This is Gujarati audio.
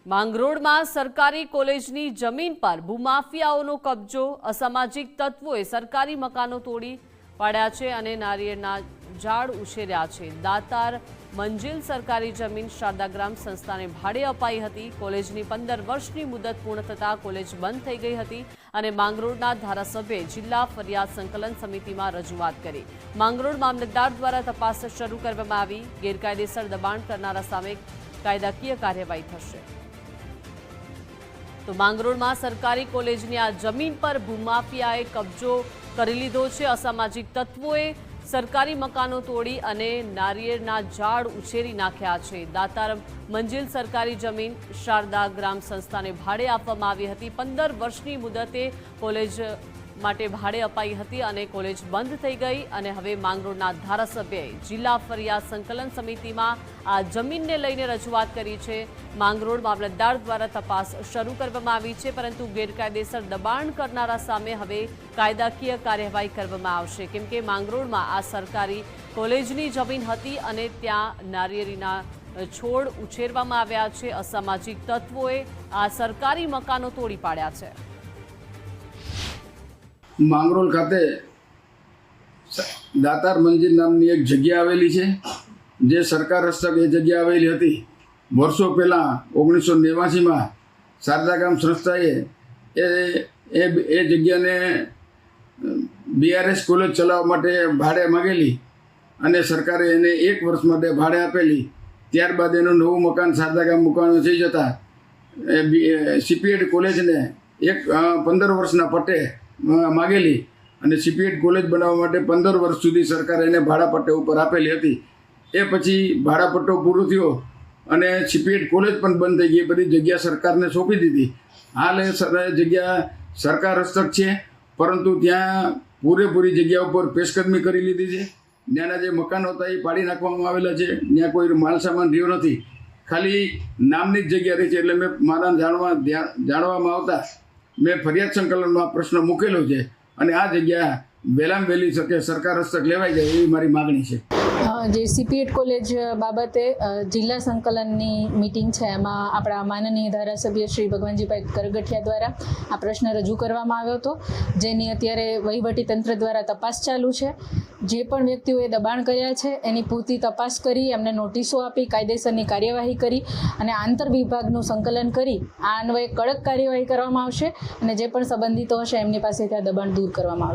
માંગરોળમાં સરકારી કોલેજની જમીન પર ભૂમાફિયાઓનો કબજો, અસામાજિક તત્વોએ સરકારી મકાનો તોડી પાડ્યા છે અને નારિયેળના ઝાડ ઉછેર્યા છે। દાતાર મંજિલ સરકારી જમીન શારદા ગ્રામ સંસ્થાને ભાડે અપાઈ હતી। કોલેજની 15 વર્ષની મુદત પૂર્ણ થતાં કોલેજ બંધ થઈ ગઈ હતી અને માંગરોળના ધારાસભ્યે જિલ્લા ફરિયાદ સંકલન સમિતિમાં રજૂઆત કરી। માંગરોળ મામલતદાર દ્વારા તપાસ શરૂ કરવામાં આવી। ગેરકાયદેસર દબાણ કરનારા સામે કાયદાકીય કાર્યવાહી થશે। તો માંગરોળમાં સરકારી કોલેજની આ જમીન પર ભૂમાફિયાએ કબજો કરી લીધો છે। અસામાજિક તત્વોએ સરકારી મકાનો તોડી અને નારિયેળના ઝાડ ઉછેરી નાખ્યા છે। દાતાર મંજિલ સરકારી જમીન શારદા ગ્રામ સંસ્થાને ભાડે આપવામાં આવી હતી। 15 વર્ષની મુદતે કોલેજ માટે ભાડે અપાઈ હતી અને કોલેજ બંધ થઈ ગઈ અને હવે માંગરોળના ધારાસભ્યએ જિલ્લા ફરિયાદ સંકલન સમિતિમાં આ જમીનને લઈને રજૂઆત કરી છે। માંગરોળ મામલતદાર દ્વારા તપાસ શરૂ કરવામાં આવી છે, પરંતુ ગેરકાયદેસર દબાણ કરનારા સામે હવે કાયદાકીય કાર્યવાહી કરવામાં આવશે, કેમ કે માંગરોળમાં આ સરકારી કોલેજની જમીન હતી અને ત્યાં નારિયેળીના છોડ ઉછેરવામાં આવ્યા છે। અસામાજિક તત્વોએ આ સરકારી મકાનો તોડી પાડ્યા છે। માંગરોળ ખાતે દાતાર મંજિલ નામની એક જગ્યા આવેલી છે, જે સરકાર હસ્તક એ જગ્યા આવેલી હતી। વર્ષો પહેલાં 1989માં શારદા ગ્રામ સંસ્થાએ એ જગ્યાને BRS કોલેજ ચલાવવા માટે ભાડે માગેલી અને સરકારે એને 1 વર્ષ માટે ભાડે આપેલી। ત્યારબાદ એનું નવું મકાન શારદા ગામ મૂકવાનું થઈ જતાં CPED કોલેજને 15 વર્ષના પટ્ટે માગેલી અને CPED કોલેજ બનાવવા માટે 15 વર્ષ સુધી સરકારે એને ભાડાપટ્ટે ઉપર આપેલી હતી। એ પછી ભાડાપટ્ટો પૂરો થયો અને CPED કોલેજ પણ બંધ થઈ ગઈ। બધી જગ્યા સરકારને સોંપી દીધી। હાલ એ જગ્યા સરકાર હસ્તક છે, પરંતુ ત્યાં પૂરેપૂરી જગ્યા ઉપર પેશકદમી કરી લીધી છે। ત્યાંના જે મકાનો હતા એ પાડી નાખવામાં આવેલા છે। ત્યાં કોઈ માલ સામાન રહ્યો નથી, ખાલી નામની જ જગ્યા રહી છે। એટલે મેં મારા જાણવામાં આવતા મેં ફરિયાદ સંકલનમાં પ્રશ્ન મૂકેલો છે અને આ જગ્યા વહેલામાં વહેલી શકે સરકાર હસ્તક લેવાઈ જાય એવી મારી માગણી છે। જે CPED કોલેજ બાબતે જિલ્લા સંકલનની મિટિંગ છે, એમાં આપણા માનનીય ધારાસભ્ય શ્રી ભગવાનજીભાઈ કરગઠિયા દ્વારા આ પ્રશ્ન રજૂ કરવામાં આવ્યો હતો, જેની અત્યારે વહીવટીતંત્ર દ્વારા તપાસ ચાલુ છે। જે પણ વ્યક્તિઓએ દબાણ કર્યા છે એની પૂરતી તપાસ કરી, એમને નોટિસો આપી, કાયદેસરની કાર્યવાહી કરી અને આંતર વિભાગનું સંકલન કરી આ અન્વયે કડક કાર્યવાહી કરવામાં આવશે અને જે પણ સંબંધિતો હશે એમની પાસેથી આ દબાણ દૂર કરવામાં આવશે।